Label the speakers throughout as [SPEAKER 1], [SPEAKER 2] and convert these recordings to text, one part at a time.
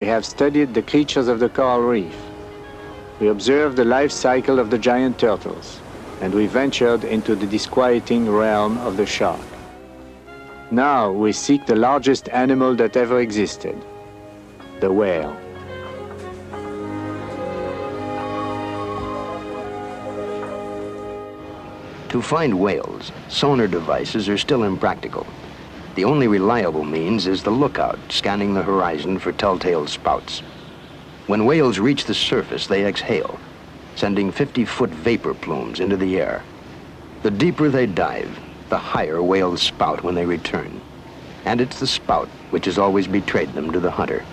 [SPEAKER 1] We have studied the creatures of the coral reef. We observed the life cycle of the giant turtles, and we ventured into the disquieting realm of the shark. Now we seek the largest animal that ever existed, the whale.
[SPEAKER 2] To find whales, sonar devices are still impractical. The only reliable means is the lookout, scanning the horizon for telltale spouts. When whales reach the surface, they exhale, sending 50-foot vapor plumes into the air. The deeper they dive, the higher whales spout when they return. And it's the spout which has always betrayed them to the hunter.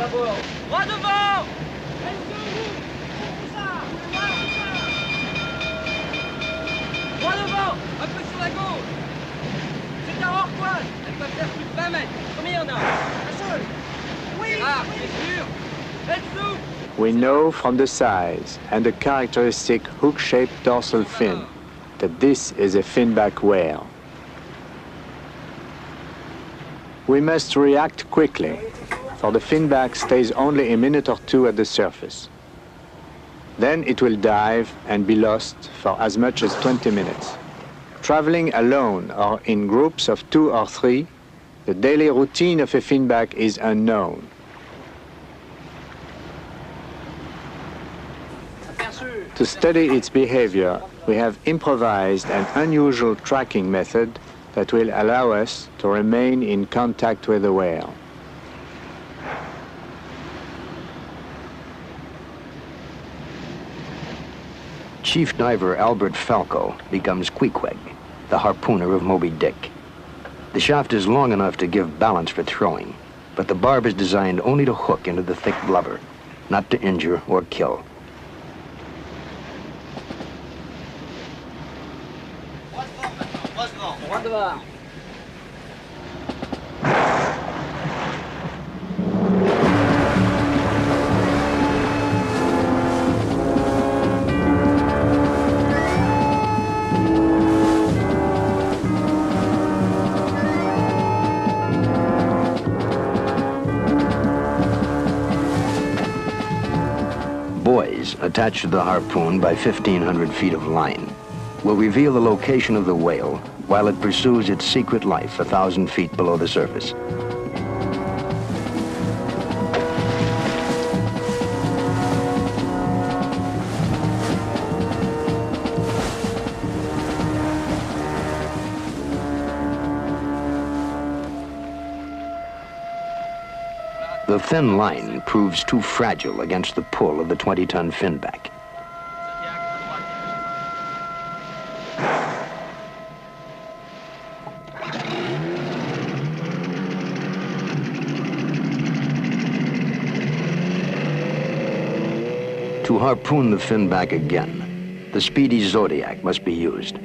[SPEAKER 3] Droit devant! Droit devant! Un peu sur la gauche! C'est un hors-poil! Elle peut faire plus de 20 mètres! Combien il y en a? Un seul! Oui! Ah, c'est sûr! Elle s'ouvre!
[SPEAKER 1] We know from the size and the characteristic hook-shaped dorsal fin that this is a finback whale. We must react quickly, for the finback stays only a minute or two at the surface. Then it will dive and be lost for as much as 20 minutes. Traveling alone or in groups of 2 or 3, the daily routine of a finback is unknown. To study its behavior, we have improvised an unusual tracking method that will allow us to remain in contact with the whale.
[SPEAKER 2] Chief diver Albert Falco becomes Queequeg, the harpooner of Moby Dick. The shaft is long enough to give balance for throwing, but the barb is designed only to hook into the thick blubber, not to injure or kill.
[SPEAKER 3] Droit devant!
[SPEAKER 2] Buoys attached to the harpoon by 1,500 feet of line will reveal the location of the whale while it pursues its secret life 1,000 feet below the surface. The thin line proves too fragile against the pull of the 20-ton finback. To harpoon the finback again, the speedy Zodiac must be used.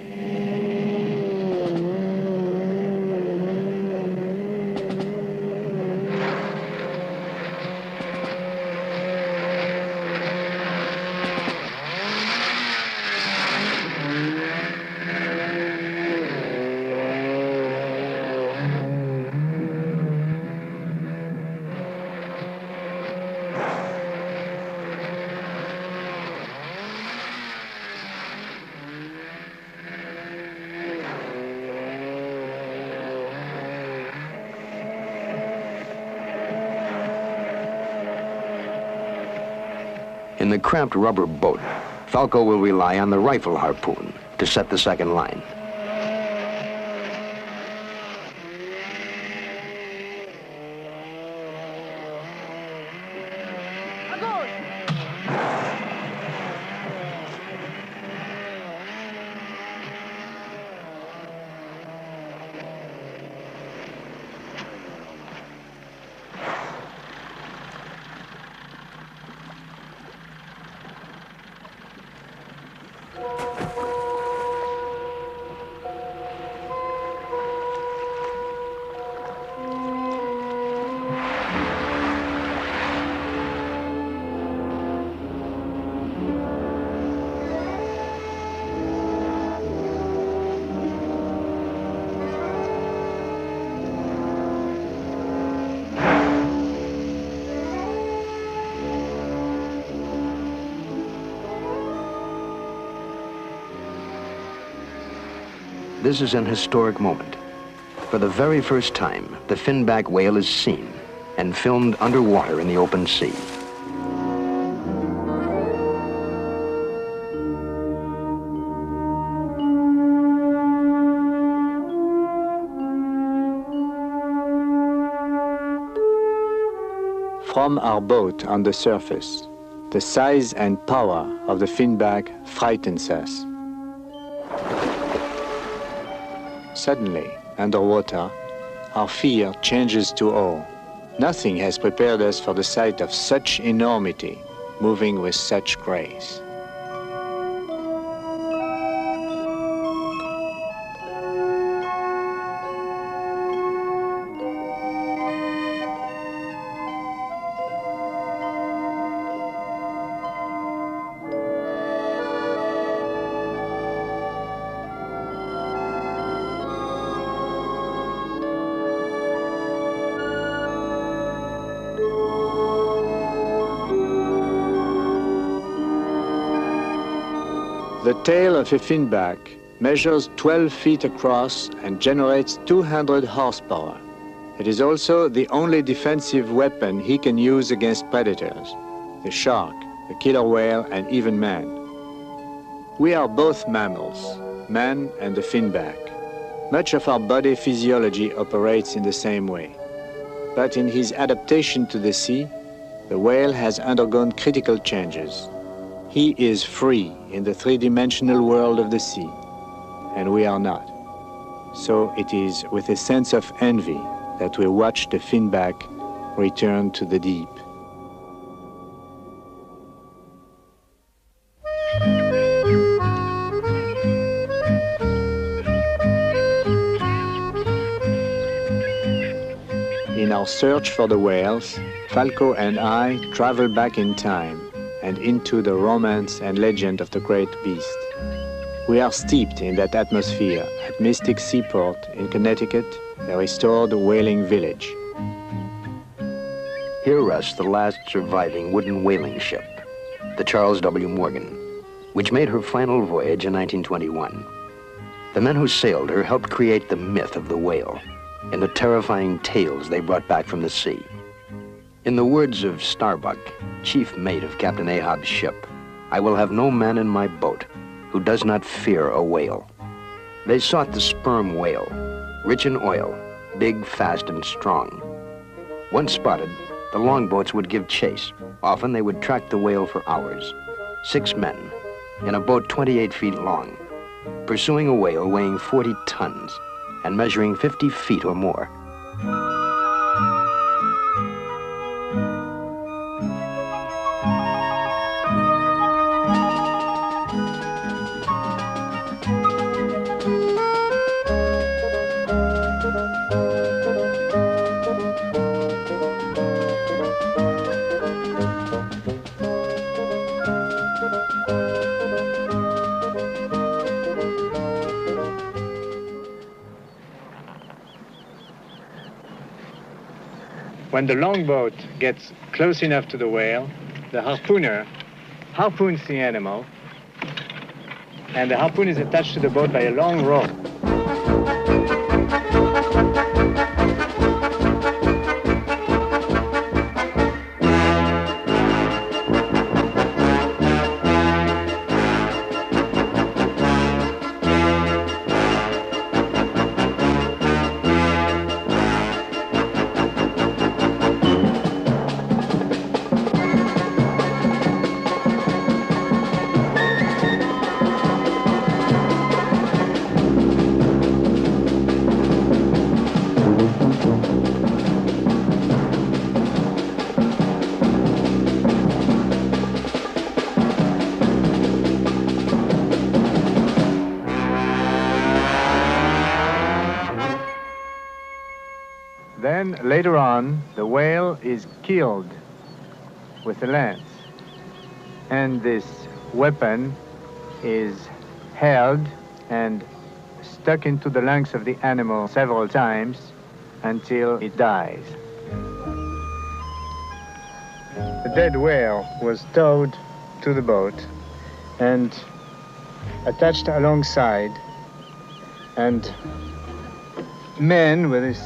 [SPEAKER 2] In the cramped rubber boat, Falco will rely on the rifle harpoon to set the second line. this is an historic moment. For the very first time, the finback whale is seen and filmed underwater in the open sea.
[SPEAKER 1] From our boat on the surface, the size and power of the finback frightens us. Suddenly, underwater, our fear changes to awe. Nothing has prepared us for the sight of such enormity, moving with such grace. The tail of a finback measures 12 feet across and generates 200 horsepower. It is also the only defensive weapon he can use against predators, the shark, the killer whale, and even man. We are both mammals, man and the finback. Much of our body physiology operates in the same way. But in his adaptation to the sea, the whale has undergone critical changes. He is free in the three-dimensional world of the sea, and we are not. So it is with a sense of envy that we watch the finback return to the deep. In our search for the whales, Falco and I travel back in time and into the romance and legend of the great beast. We are steeped in that atmosphere at Mystic Seaport in Connecticut, the restored whaling village.
[SPEAKER 2] Here rests the last surviving wooden whaling ship, the Charles W. Morgan, which made her final voyage in 1921. The men who sailed her helped create the myth of the whale and the terrifying tales they brought back from the sea. In the words of Starbuck, chief mate of Captain Ahab's ship, "I will have no man in my boat who does not fear a whale." They sought the sperm whale, rich in oil, big, fast, and strong. Once spotted, the longboats would give chase. Often they would track the whale for hours. 6 men, in a boat 28 feet long, pursuing a whale weighing 40 tons and measuring 50 feet or more.
[SPEAKER 1] When the longboat gets close enough to the whale, the harpooner harpoons the animal, and the harpoon is attached to the boat by a long rope. Then, later on, the whale is killed with a lance. And this weapon is held and stuck into the lungs of the animal several times until it dies. The dead whale was towed to the boat and attached alongside And men with his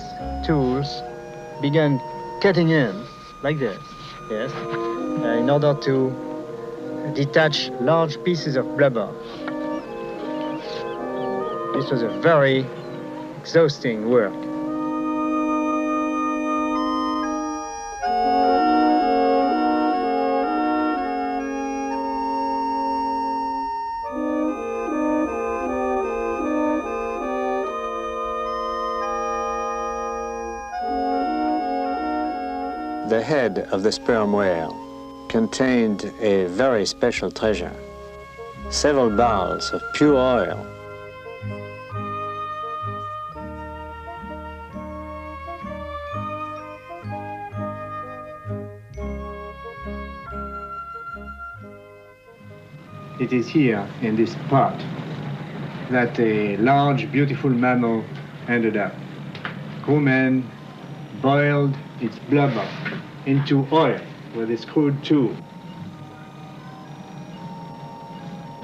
[SPEAKER 1] tools began cutting in like this, yes, in order to detach large pieces of blubber. This was a very exhausting work. The head of the sperm whale contained a very special treasure, several barrels of pure oil. It is here, in this pot, that a large, beautiful mammal ended up. Crewmen boiled its blubber into oil with a screwed tube.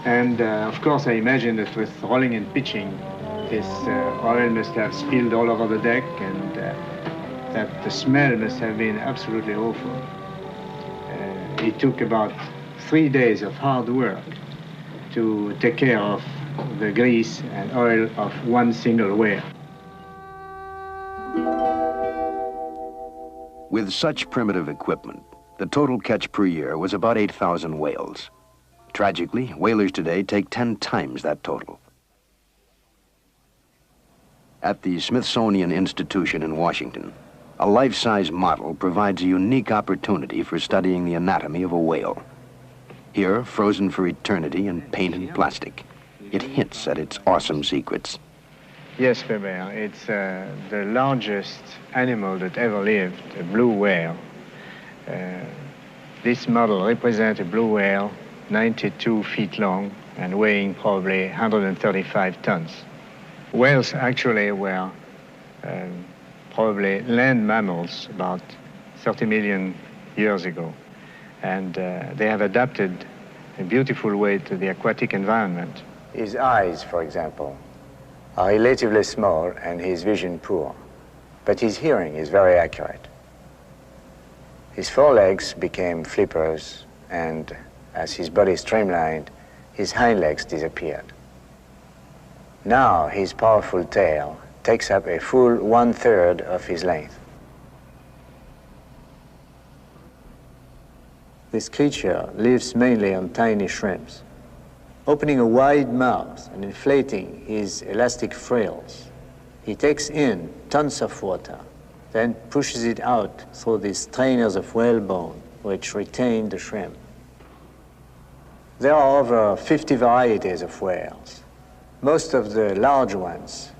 [SPEAKER 1] And of course, I imagine that with rolling and pitching, this oil must have spilled all over the deck, and that the smell must have been absolutely awful. It took about 3 days of hard work to take care of the grease and oil of one single whale.
[SPEAKER 2] With such primitive equipment, the total catch per year was about 8,000 whales. Tragically, whalers today take 10 times that total. At the Smithsonian Institution in Washington, a life-size model provides a unique opportunity for studying the anatomy of a whale. Here, frozen for eternity in paint and plastic, it hints at its awesome secrets.
[SPEAKER 1] Yes, Weber, it's the largest animal that ever lived, a blue whale. This model represents a blue whale, 92 feet long and weighing probably 135 tons. Whales actually were probably land mammals about 30 million years ago. And they have adapted a beautiful way to the aquatic environment. His eyes, for example, are relatively small and his vision poor, but his hearing is very accurate. His forelegs became flippers, and as his body streamlined, his hind legs disappeared. Now his powerful tail takes up a full 1/3 of his length. This creature lives mainly on tiny shrimps. Opening a wide mouth and inflating his elastic frills, he takes in tons of water, then pushes it out through these strainers of whalebone which retain the shrimp. There are over 50 varieties of whales. Most of the large ones,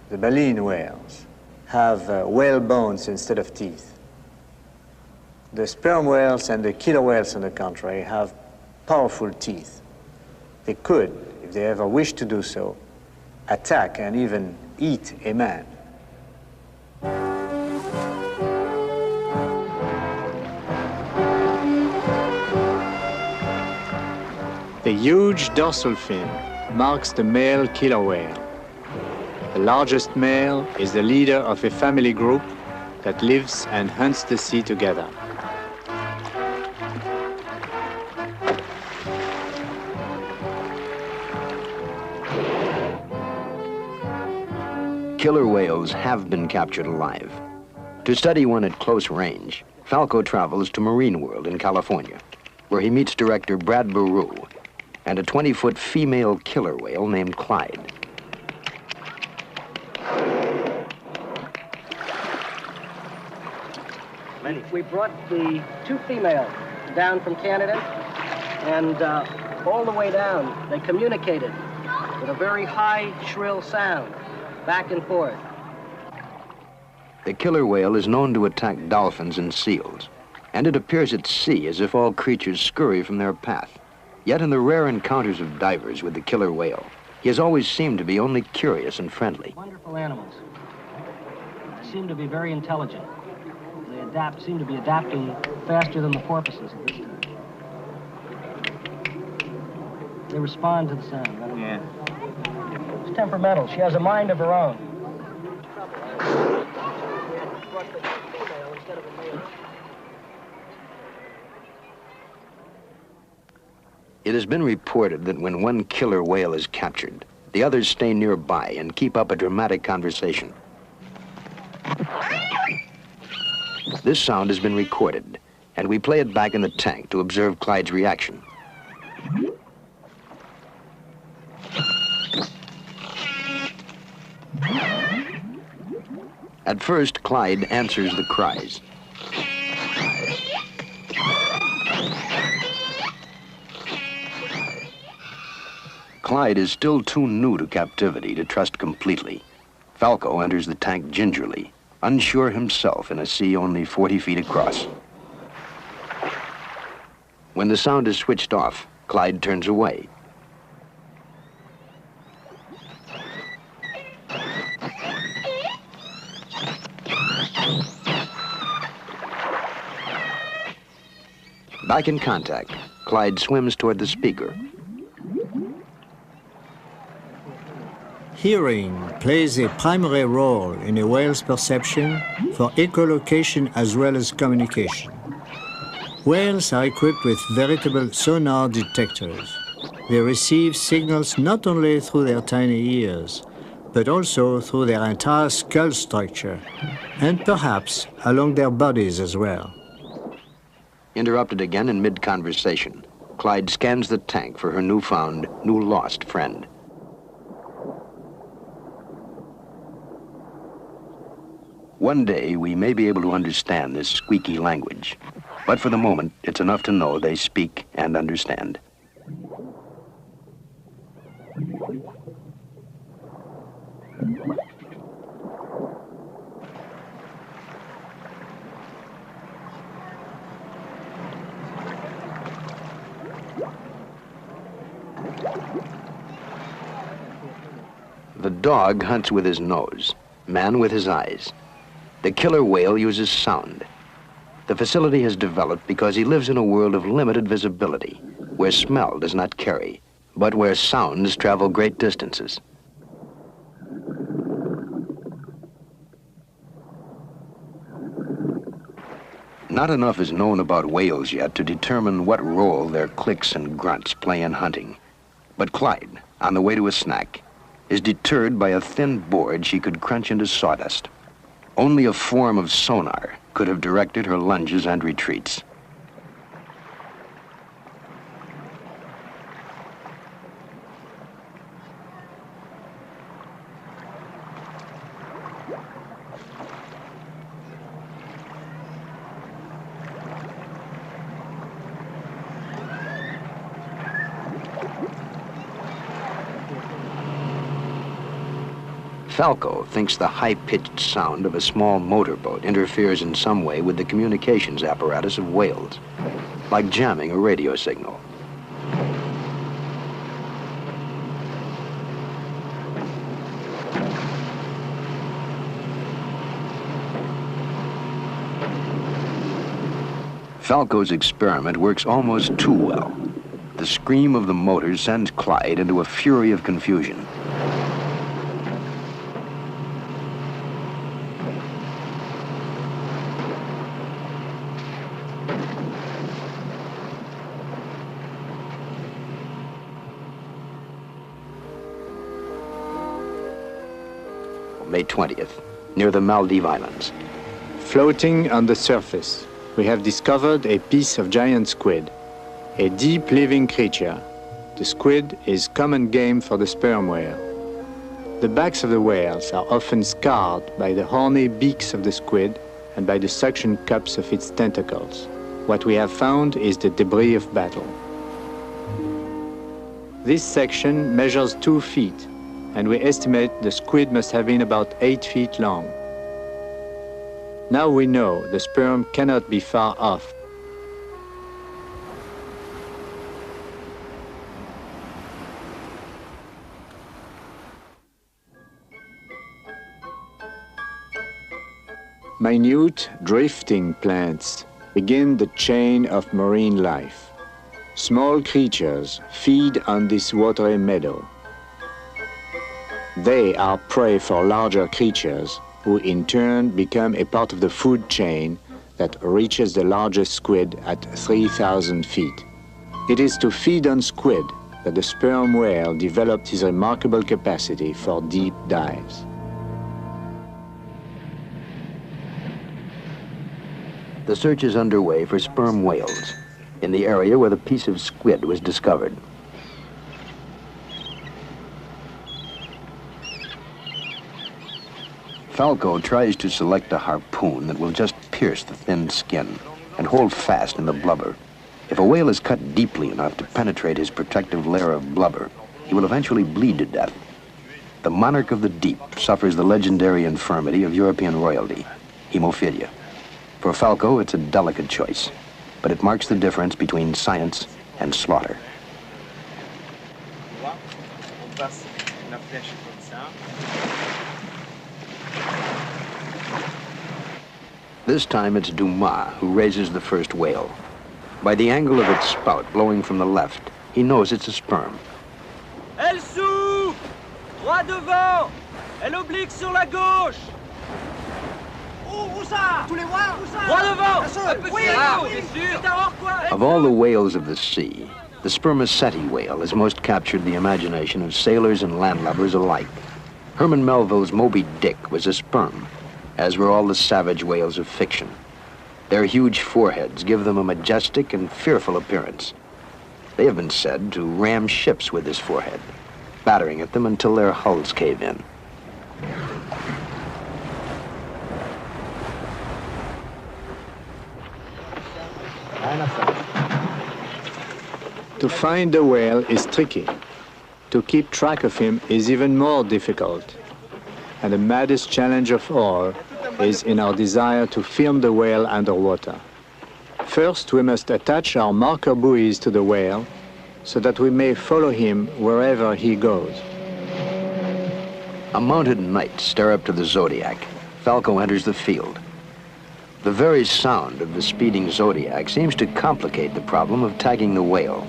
[SPEAKER 1] the baleen whales, have whale bones instead of teeth. The sperm whales and the killer whales, on the contrary, have powerful teeth. They could, if they ever wished to do so, attack and even eat a man. The huge dorsal fin marks the male killer whale. The largest male is the leader of a family group that lives and hunts the sea together.
[SPEAKER 2] Killer whales have been captured alive. To study one at close range, Falco travels to Marine World in California, where he meets director Brad Baru and a 20-foot female killer whale named Clyde.
[SPEAKER 4] We brought the 2 females down from Canada, and all the way down, they communicated with a very high, shrill sound, back and forth.
[SPEAKER 2] The killer whale is known to attack dolphins and seals, and it appears at sea as if all creatures scurry from their path. Yet in the rare encounters of divers with the killer whale, he has always seemed to be only curious and friendly.
[SPEAKER 4] Wonderful animals. They seem to be very intelligent. They seem to be adapting faster than the porpoises at this time. They respond to the sound.
[SPEAKER 1] Yeah.
[SPEAKER 4] temperamental. She has a mind of her own.
[SPEAKER 2] It has been reported that when one killer whale is captured, the others stay nearby and keep up a dramatic conversation. This sound has been recorded, and we play it back in the tank to observe Clyde's reaction. At first, Clyde answers the cries. Clyde is still too new to captivity to trust completely. Falco enters the tank gingerly, unsure himself in a sea only 40 feet across. When the sound is switched off, Clyde turns away. Back in contact, Clyde swims toward the speaker.
[SPEAKER 5] Hearing plays a primary role in a whale's perception for echolocation as well as communication. Whales are equipped with veritable sonar detectors. They receive signals not only through their tiny ears, but also through their entire skull structure, and perhaps along their bodies as well.
[SPEAKER 2] Interrupted again in mid-conversation, Clyde scans the tank for her newfound, lost friend. One day, we may be able to understand this squeaky language, but for the moment, it's enough to know they speak and understand. The dog hunts with his nose, man with his eyes. The killer whale uses sound. The facility has developed because he lives in a world of limited visibility, where smell does not carry, but where sounds travel great distances. Not enough is known about whales yet to determine what role their clicks and grunts play in hunting. But Clyde, on the way to a snack, is deterred by a thin board she could crunch into sawdust. Only a form of sonar could have directed her lunges and retreats. Falco thinks the high-pitched sound of a small motorboat interferes in some way with the communications apparatus of whales, like jamming a radio signal. Falco's experiment works almost too well. The scream of the motors sends Clyde into a fury of confusion. May 20th, near the Maldive Islands.
[SPEAKER 1] Floating on the surface, we have discovered a piece of giant squid, a deep living creature. The squid is common game for the sperm whale. The backs of the whales are often scarred by the horny beaks of the squid and by the suction cups of its tentacles. What we have found is the debris of battle. This section measures 2 feet, and we estimate the squid must have been about 8 feet long. Now we know the sperm cannot be far off. Minute drifting plants begin the chain of marine life. Small creatures feed on this watery meadow. They are prey for larger creatures, who in turn become a part of the food chain that reaches the largest squid at 3,000 feet. It is to feed on squid that the sperm whale developed his remarkable capacity for deep dives.
[SPEAKER 2] The search is underway for sperm whales in the area where the piece of squid was discovered. Falco tries to select a harpoon that will just pierce the thin skin and hold fast in the blubber. If a whale is cut deeply enough to penetrate his protective layer of blubber, he will eventually bleed to death. The monarch of the deep suffers the legendary infirmity of European royalty, hemophilia. For Falco, it's a delicate choice, but it marks the difference between science and slaughter. This time it's Dumas who raises the first whale. By the angle of its spout blowing from the left, he knows it's a sperm.
[SPEAKER 3] Elle s'ouvre! Droit devant! Elle oblique sur la gauche! Où ça? Tous les voir? Droit devant! Un peu sur la gauche, c'est sûr! C'est un hors-quoi!
[SPEAKER 2] Of all the whales of the sea, the spermaceti whale has most captured the imagination of sailors and landlubbers alike. Herman Melville's Moby Dick was a sperm, as were all the savage whales of fiction. Their huge foreheads give them a majestic and fearful appearance. They have been said to ram ships with this forehead, battering at them until their hulls cave in.
[SPEAKER 1] To find the whale is tricky. To keep track of him is even more difficult. And the maddest challenge of all is in our desire to film the whale underwater. First, we must attach our marker buoys to the whale so that we may follow him wherever he goes.
[SPEAKER 2] A mounted knight stare up to the Zodiac. Falco enters the field. The very sound of the speeding Zodiac seems to complicate the problem of tagging the whale.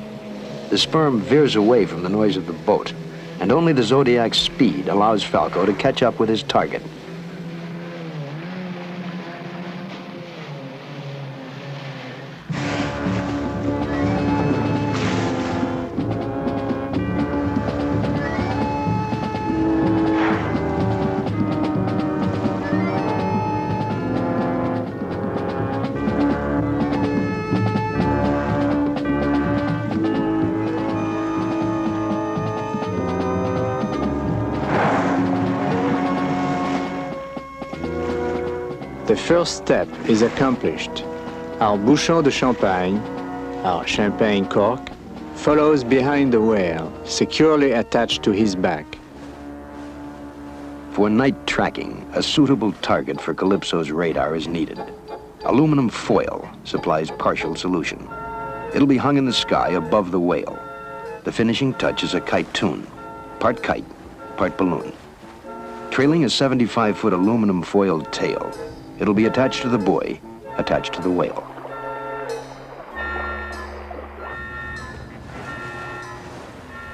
[SPEAKER 2] The sperm veers away from the noise of the boat, and only the Zodiac's speed allows Falco to catch up with his target.
[SPEAKER 1] The first step is accomplished. Our bouchon de champagne, our champagne cork, follows behind the whale, securely attached to his back.
[SPEAKER 2] For night tracking, a suitable target for Calypso's radar is needed. Aluminum foil supplies partial solution. It'll be hung in the sky above the whale. The finishing touch is a kite-toon, part kite, part balloon. Trailing a 75-foot aluminum foiled tail, it'll be attached to the buoy, attached to the whale.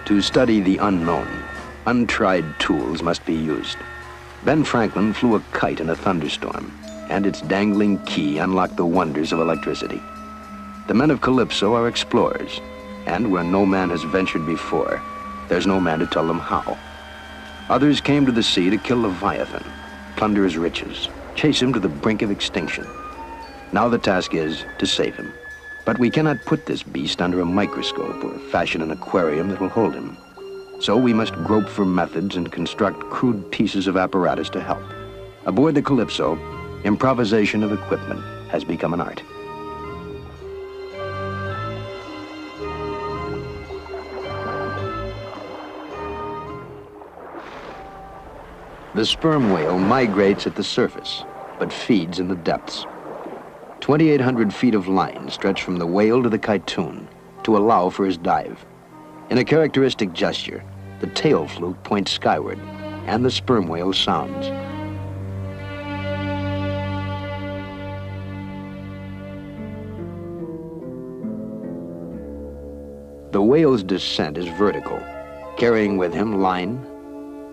[SPEAKER 2] To study the unknown, untried tools must be used. Ben Franklin flew a kite in a thunderstorm, and its dangling key unlocked the wonders of electricity. The men of Calypso are explorers, and where no man has ventured before, there's no man to tell them how. Others came to the sea to kill Leviathan, plunder his riches, chase him to the brink of extinction. Now the task is to save him. But we cannot put this beast under a microscope or fashion an aquarium that will hold him. So we must grope for methods and construct crude pieces of apparatus to help. Aboard the Calypso, improvisation of equipment has become an art. The sperm whale migrates at the surface, but feeds in the depths. 2,800 feet of line stretch from the whale to the kite-toon to allow for his dive. In a characteristic gesture, the tail fluke points skyward, and the sperm whale sounds. The whale's descent is vertical, carrying with him line,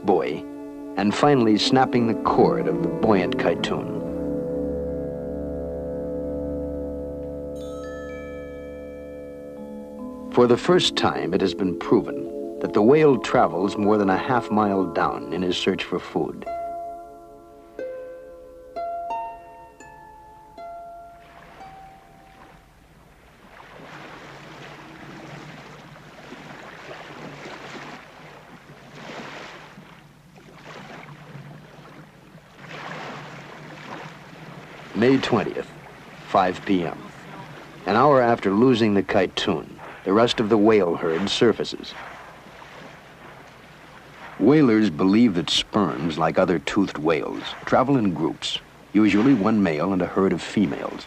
[SPEAKER 2] buoy, and finally snapping the cord of the buoyant Kytoon. For the first time, it has been proven that the whale travels more than a half-mile down in his search for food. May 20th, 5 p.m. An hour after losing the Kytoon, the rest of the whale herd surfaces. Whalers believe that sperms, like other toothed whales, travel in groups, usually one male and a herd of females.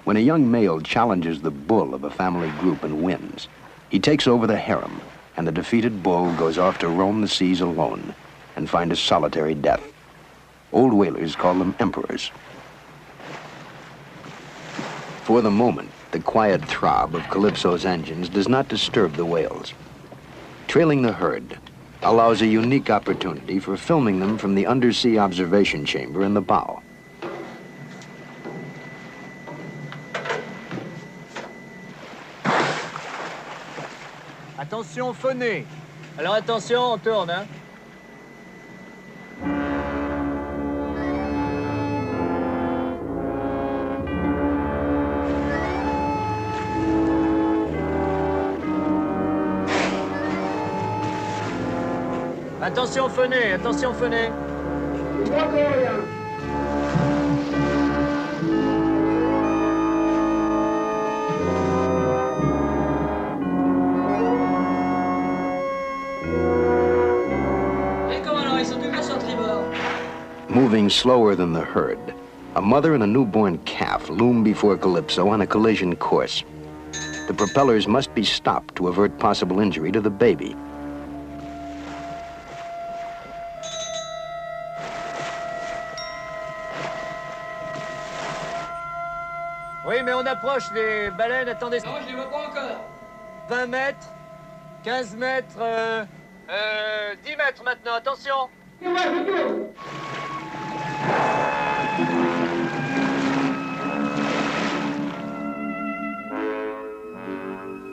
[SPEAKER 2] When a young male challenges the bull of a family group and wins, he takes over the harem, and the defeated bull goes off to roam the seas alone and find a solitary death. Old whalers call them emperors. For the moment, the quiet throb of Calypso's engines does not disturb the whales. Trailing the herd allows a unique opportunity for filming them from the undersea observation chamber in the bow.
[SPEAKER 1] Attention, phoné.
[SPEAKER 3] Alors attention, on tourne, hein. Attention phoné, attention phoné. Les commandants, ils sont toujours sur tribord.
[SPEAKER 2] Moving slower than the herd, a mother and a newborn calf loom before Calypso on a collision course. The propellers must be stopped to avert possible injury to the baby.
[SPEAKER 3] Oui, mais on approche des baleines, attendez. Non, je les vois pas encore. 20 mètres, 15 mètres, 10 mètres maintenant, attention.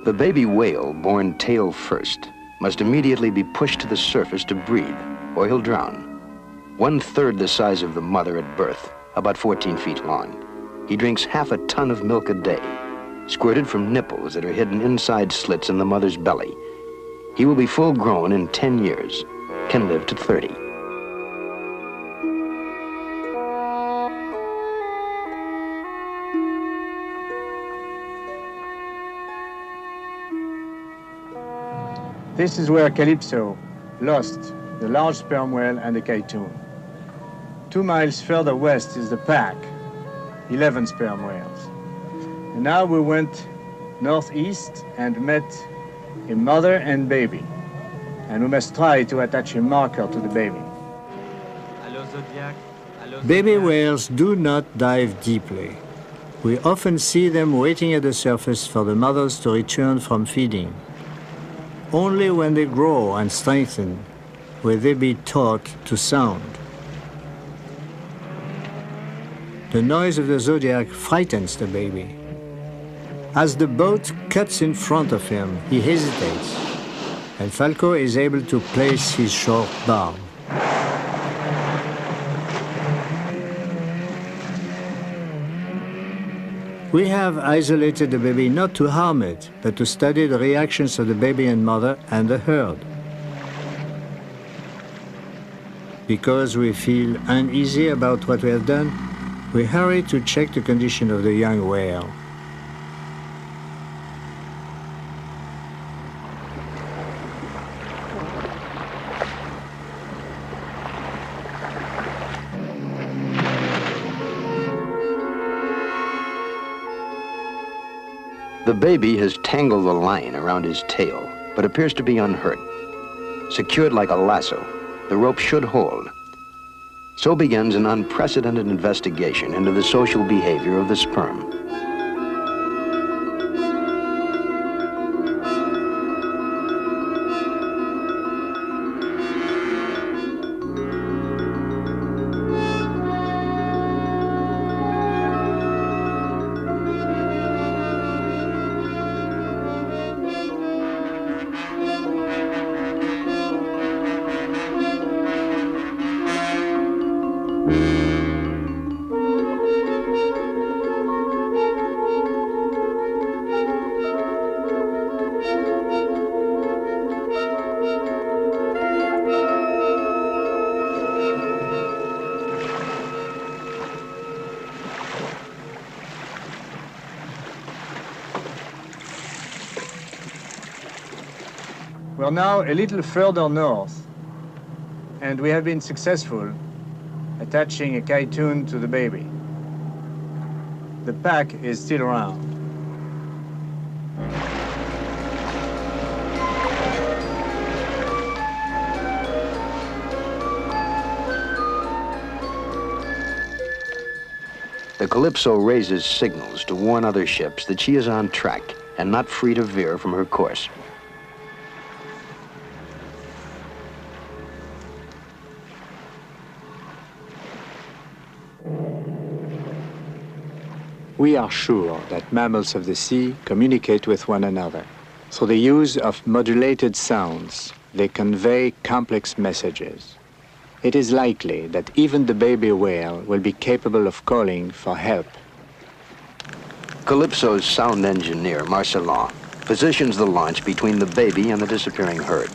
[SPEAKER 2] The baby whale, born tail first, must immediately be pushed to the surface to breathe, or he'll drown. 1/3 the size of the mother at birth, about 14 feet long. He drinks half a ton of milk a day, squirted from nipples that are hidden inside slits in the mother's belly. He will be full grown in 10 years, can live to 30.
[SPEAKER 1] This is where Calypso lost the large sperm whale and the Kytoon. 2 miles further west is the pack, 11 sperm whales. And now we went northeast and met a mother and baby. And we must try to attach a marker to the baby.
[SPEAKER 3] Allô, Zodiac. Allô,
[SPEAKER 5] Baby
[SPEAKER 3] Zodiac.
[SPEAKER 5] whales do not dive deeply. We often see them waiting at the surface for the mothers to return from feeding. Only when they grow and strengthen will they be taught to sound. The noise of the Zodiac frightens the baby. As the boat cuts in front of him, he hesitates, and Falco is able to place his short barb. We have isolated the baby not to harm it, but to study the reactions of the baby and mother and the herd. Because we feel uneasy about what we have done, we hurry to check the condition of the young whale.
[SPEAKER 2] The baby has tangled the line around his tail, but appears to be unhurt. Secured like a lasso, the rope should hold. So begins an unprecedented investigation into the social behavior of the sperm.
[SPEAKER 1] We're now a little further north, and we have been successful attaching a kytoon to the baby. The pack is still around.
[SPEAKER 2] The Calypso raises signals to warn other ships that she is on track and not free to veer from her course.
[SPEAKER 1] We are sure that mammals of the sea communicate with one another. Through the use of modulated sounds, they convey complex messages. It is likely that even the baby whale will be capable of calling for help.
[SPEAKER 2] Calypso's sound engineer, Marcelin, positions the launch between the baby and the disappearing herd.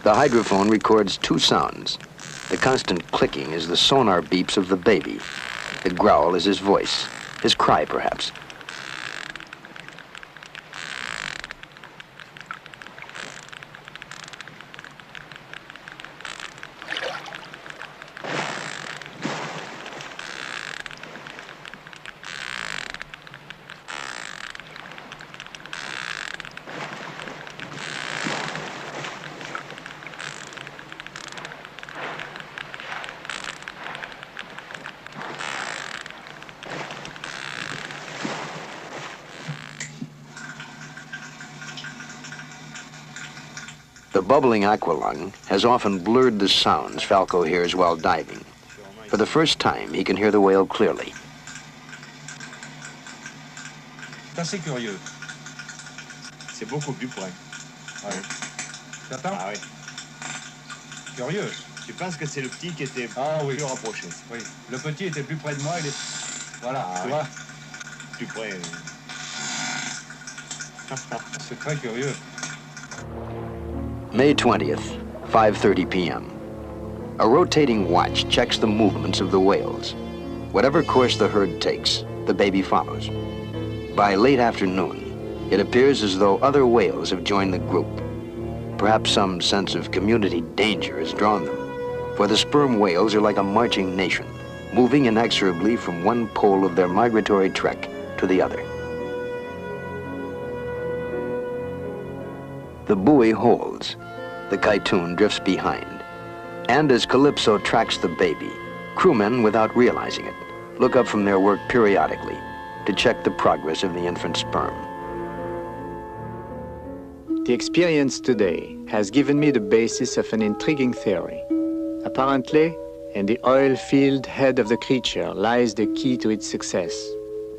[SPEAKER 2] The hydrophone records two sounds. The constant clicking is the sonar beeps of the baby. The growl is his voice, his cry perhaps. The bubbling aqualung has often blurred the sounds Falco hears while diving. For the first time, he can hear the whale clearly.
[SPEAKER 6] C'est assez curieux. C'est beaucoup plus près. Ouais. T'attends? Ah oui. Curieux.
[SPEAKER 7] Tu penses que c'est le petit qui était
[SPEAKER 6] oui.
[SPEAKER 7] plus rapproché?
[SPEAKER 6] Oui. Le petit était plus près de moi, il est... Voilà, tu vois?
[SPEAKER 7] Plus près.
[SPEAKER 6] C'est très curieux.
[SPEAKER 2] May 20th, 5:30 p.m. A rotating watch checks the movements of the whales. Whatever course the herd takes, the baby follows. By late afternoon, it appears as though other whales have joined the group. Perhaps some sense of community danger has drawn them, for the sperm whales are like a marching nation, moving inexorably from one pole of their migratory trek to the other. The buoy holds. The kytoon drifts behind. And as Calypso tracks the baby, crewmen, without realizing it, look up from their work periodically to check the progress of the infant sperm.
[SPEAKER 1] The experience today has given me the basis of an intriguing theory. Apparently, in the oil-filled head of the creature lies the key to its success.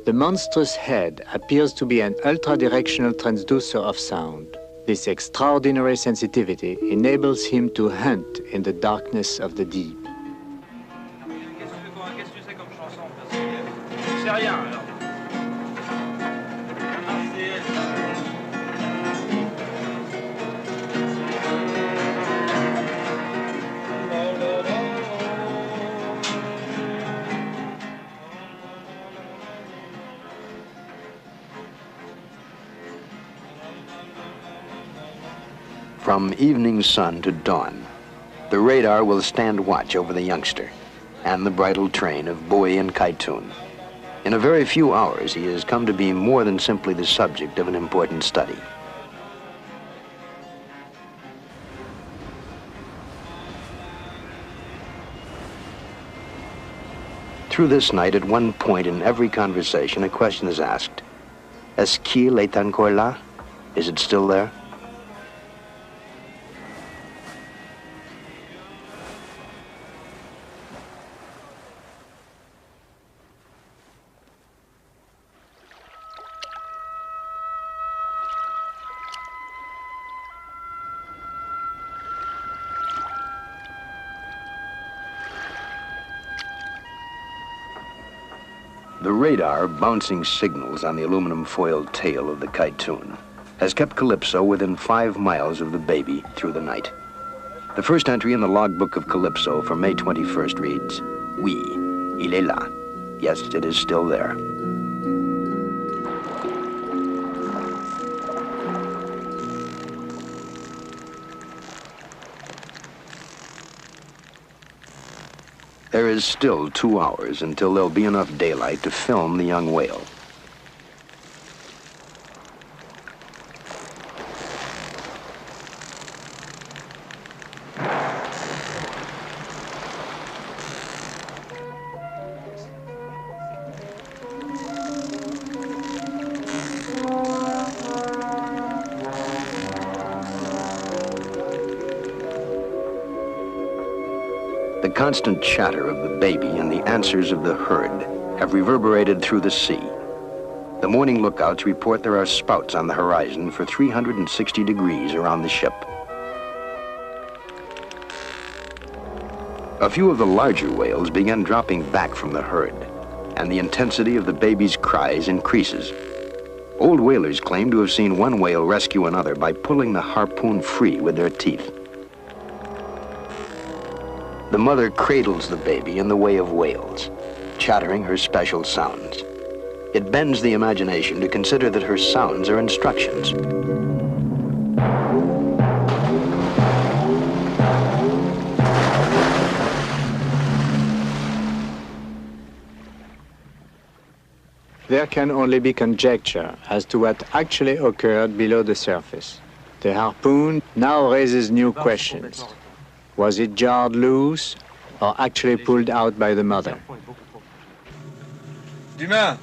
[SPEAKER 1] The monstrous head appears to be an ultra-directional transducer of sound. This extraordinary sensitivity enables him to hunt in the darkness of the deep.
[SPEAKER 3] Qu'est-ce que tu sais comme chanson? C'est rien alors.
[SPEAKER 2] From evening sun to dawn, the radar will stand watch over the youngster and the bridal train of buoy and kytoon. In a very few hours, he has come to be more than simply the subject of an important study. Through this night, at one point in every conversation, a question is asked. Est-ce qu'il est encore là? Is it still there? The radar bouncing signals on the aluminum foil tail of the Kytoon has kept Calypso within 5 miles of the baby through the night. The first entry in the logbook of Calypso for May 21st reads, "Oui, il est là." Yes, it is still there. There is still 2 hours until there'll be enough daylight to film the young whale. The constant chatter of the baby and the answers of the herd have reverberated through the sea. The morning lookouts report there are spouts on the horizon for 360 degrees around the ship. A few of the larger whales begin dropping back from the herd, and the intensity of the baby's cries increases. Old whalers claim to have seen one whale rescue another by pulling the harpoon free with their teeth. The mother cradles the baby in the way of whales, chattering her special sounds. It bends the imagination to consider that her sounds are instructions.
[SPEAKER 1] There can only be conjecture as to what actually occurred below the surface. The harpoon now raises new questions. Was it jarred loose or actually pulled out by the mother?
[SPEAKER 6] Dumas,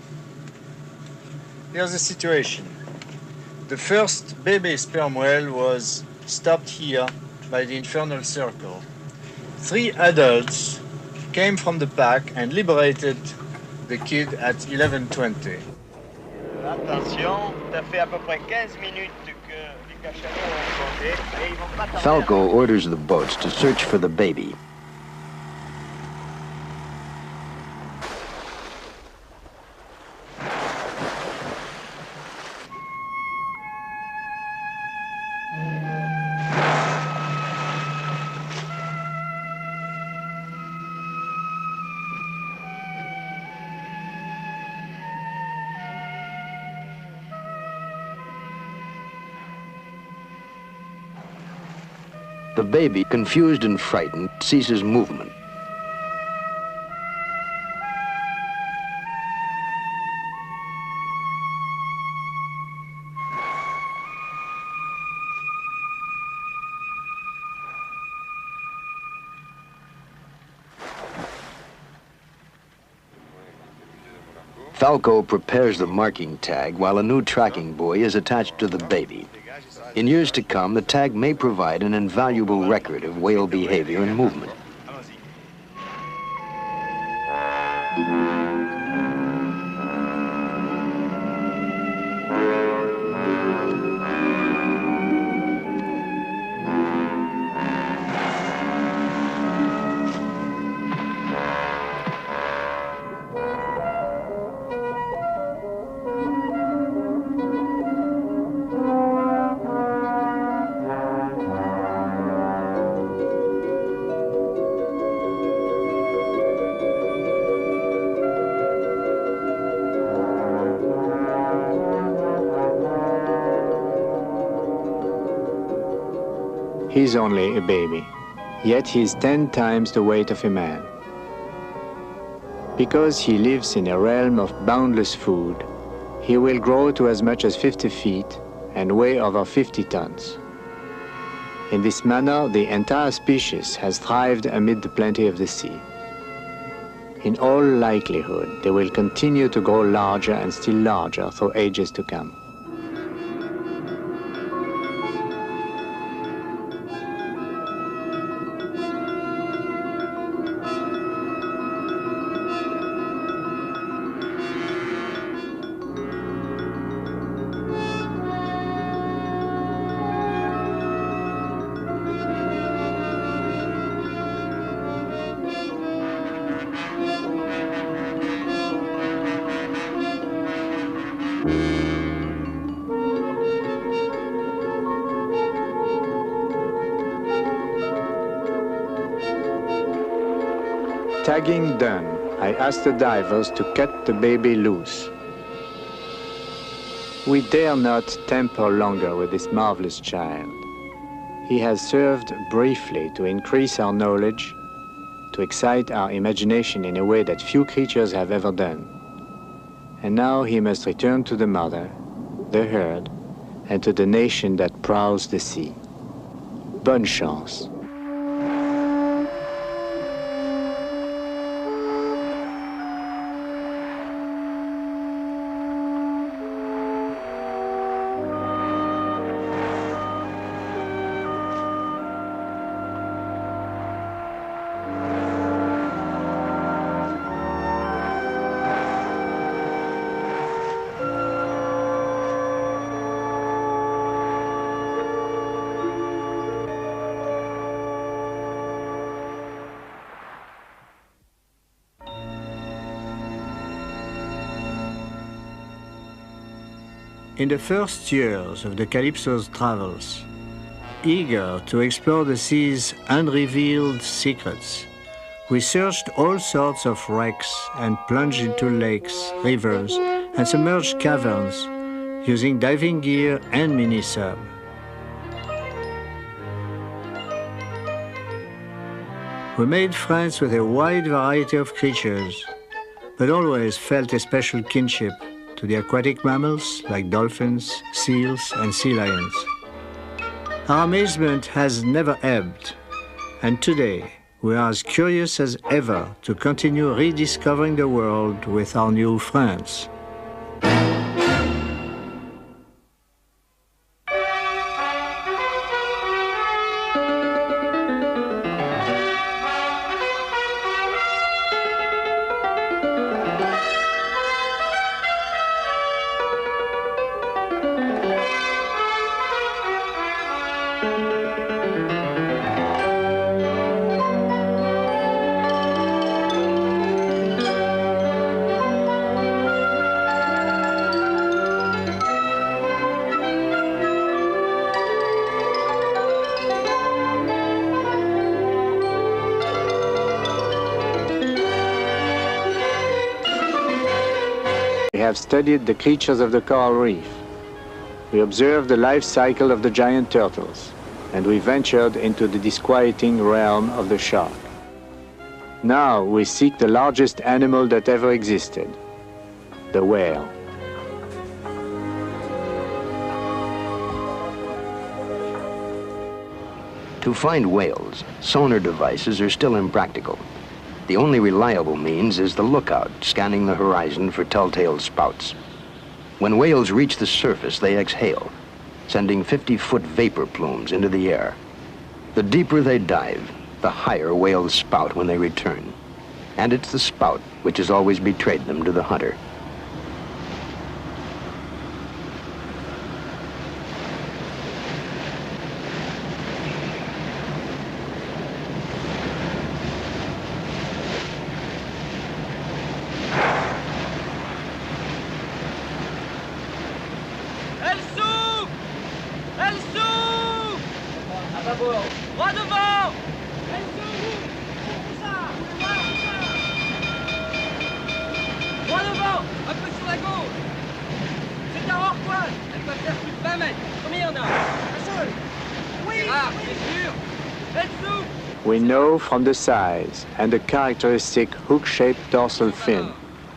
[SPEAKER 6] here's the situation. The first baby sperm whale was stopped here by the infernal circle. 3 adults came from the pack and liberated the kid at 11:20.
[SPEAKER 7] Attention, ça fait à peu près 15 minutes que les cachalots ont compté et ils vont pas tarder.
[SPEAKER 2] Falco orders the boats to search for the baby. The baby, confused and frightened, ceases movement. Falco prepares the marking tag while a new tracking buoy is attached to the baby. In years to come, the tag may provide an invaluable record of whale behavior and movement.
[SPEAKER 1] He's only a baby, yet he's 10 times the weight of a man. Because he lives in a realm of boundless food, he will grow to as much as 50 feet and weigh over 50 tons. In this manner, the entire species has thrived amid the plenty of the sea. In all likelihood, they will continue to grow larger and still larger through ages to come. Tagging done, I asked the divers to cut the baby loose. We dare not tamper longer with this marvelous child. He has served briefly to increase our knowledge, to excite our imagination in a way that few creatures have ever done. And now he must return to the mother, the herd, and to the nation that prowls the sea. Bonne chance.
[SPEAKER 5] In the first years of the Calypso's travels, eager to explore the sea's unrevealed secrets, we searched all sorts of wrecks and plunged into lakes, rivers, and submerged caverns using diving gear and mini-sub. We made friends with a wide variety of creatures, but always felt a special kinship to the aquatic mammals like dolphins, seals, and sea lions. Our amazement has never ebbed, and today we are as curious as ever to continue rediscovering the world with our new friends.
[SPEAKER 1] We have studied the creatures of the coral reef. We observed the life cycle of the giant turtles, and we ventured into the disquieting realm of the shark. Now we seek the largest animal that ever existed, the whale.
[SPEAKER 2] To find whales, sonar devices are still impractical. The only reliable means is the lookout, scanning the horizon for telltale spouts. When whales reach the surface, they exhale, sending 50-foot vapor plumes into the air. The deeper they dive, the higher whales spout when they return. And it's the spout which has always betrayed them to the hunter.
[SPEAKER 3] Droit devant! Droit devant! Un peu sur la gauche! C'est un hors-poil! Elles peuvent faire plus de 20 mètres! Combien il y en a? Un seul! Oui! C'est rare, c'est sûr! Elles s'ouvrent!
[SPEAKER 1] We know from the size and the characteristic hook-shaped dorsal fin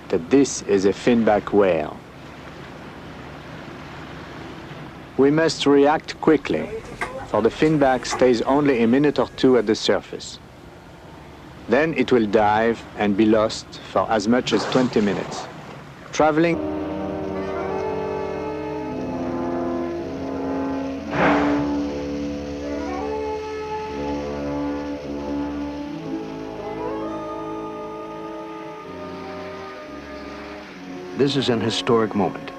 [SPEAKER 1] that this is a finback whale. We must react quickly, for the finback stays only a minute or two at the surface. Then it will dive and be lost for as much as 20 minutes. Traveling
[SPEAKER 2] This is an historic moment.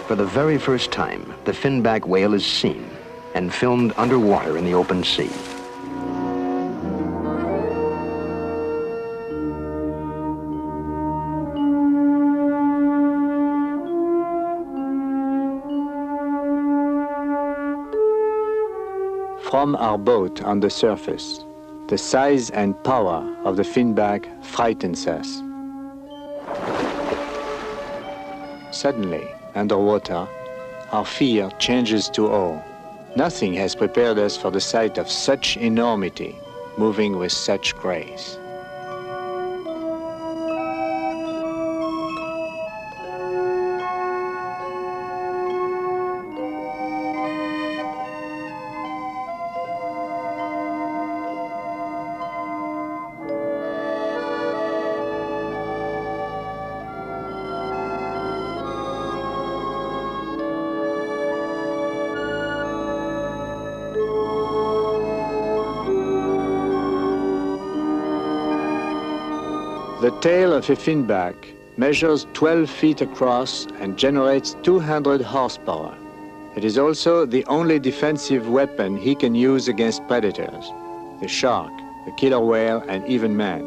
[SPEAKER 2] For the very first time, the finback whale is seen and filmed underwater in the open sea.
[SPEAKER 1] from our boat on the surface, The size and power of the finback frightens us. Suddenly, underwater, our fear changes to awe. Nothing has prepared us for the sight of such enormity, moving with such grace. The tail of a finback measures 12 feet across and generates 200 horsepower. It is also the only defensive weapon he can use against predators, the shark, the killer whale, and even man.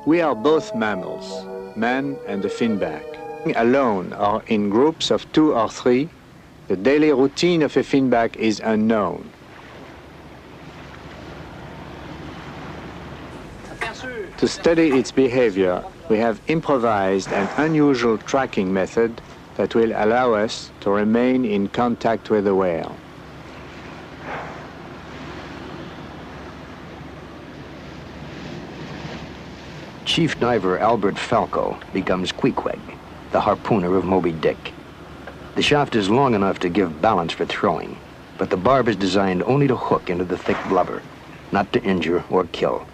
[SPEAKER 1] We are both mammals, man and the finback. Alone or in groups of 2 or 3, the daily routine of a finback is unknown. To study its behavior, we have improvised an unusual tracking method that will allow us to remain in contact with the whale.
[SPEAKER 2] Chief diver Albert Falco becomes Queequeg, the harpooner of Moby Dick. The shaft is long enough to give balance for throwing, but the barb is designed only to hook into the thick blubber, not to injure or kill.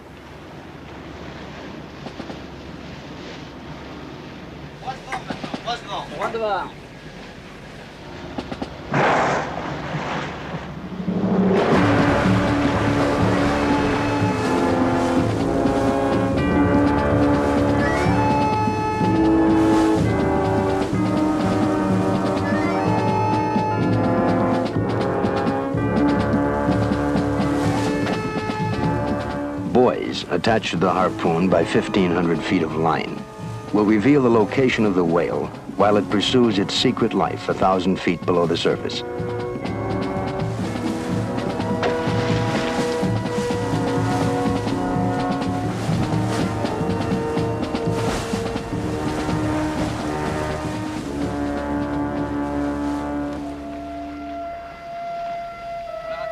[SPEAKER 2] Buoys attached to the harpoon by 1,500 feet of line will reveal the location of the whale while it pursues its secret life 1,000 feet below the surface.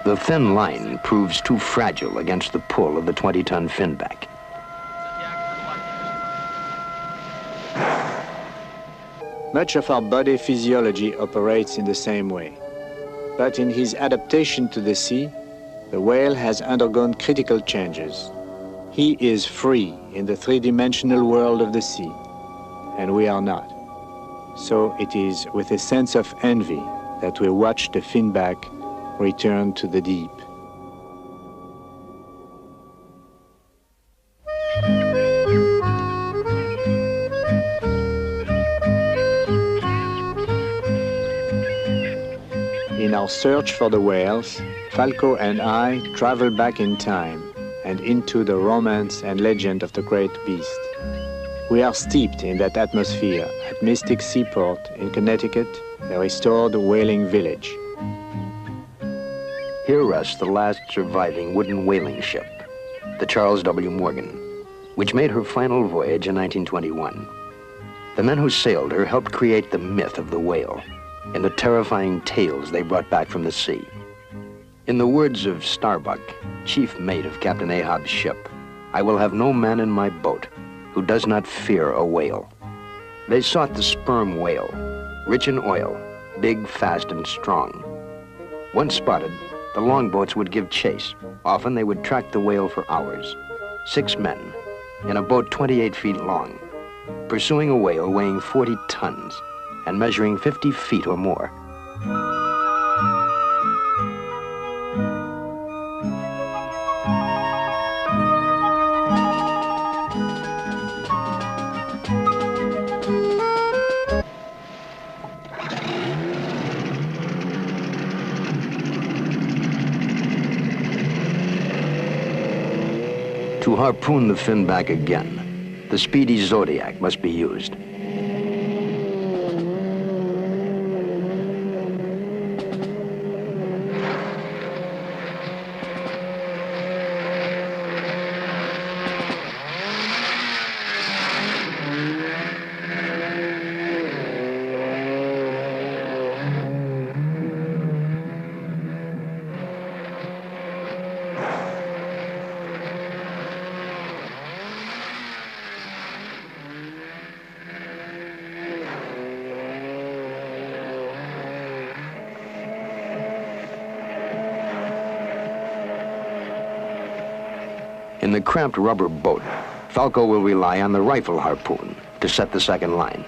[SPEAKER 2] The thin line proves too fragile against the pull of the 20-ton finback.
[SPEAKER 1] Much of our body physiology operates in the same way. But in his adaptation to the sea, the whale has undergone critical changes. He is free in the three-dimensional world of the sea, and we are not. So it is with a sense of envy that we watch the finback return to the deep. In our search for the whales, Falco and I travel back in time and into the romance and legend of the great beast. We are steeped in that atmosphere at Mystic Seaport in Connecticut, the restored whaling village.
[SPEAKER 2] Here rests the last surviving wooden whaling ship, the Charles W. Morgan, which made her final voyage in 1921. The men who sailed her helped create the myth of the whale and the terrifying tales they brought back from the sea. In the words of Starbuck, chief mate of Captain Ahab's ship, "I will have no man in my boat who does not fear a whale." They sought the sperm whale, rich in oil, big, fast, and strong. Once spotted, the longboats would give chase. Often they would track the whale for hours. 6 men in a boat 28 feet long, pursuing a whale weighing 40 tons and measuring 50 feet or more. To harpoon the finback again, the speedy Zodiac must be used. In the cramped rubber boat, Falco will rely on the rifle harpoon to set the second line.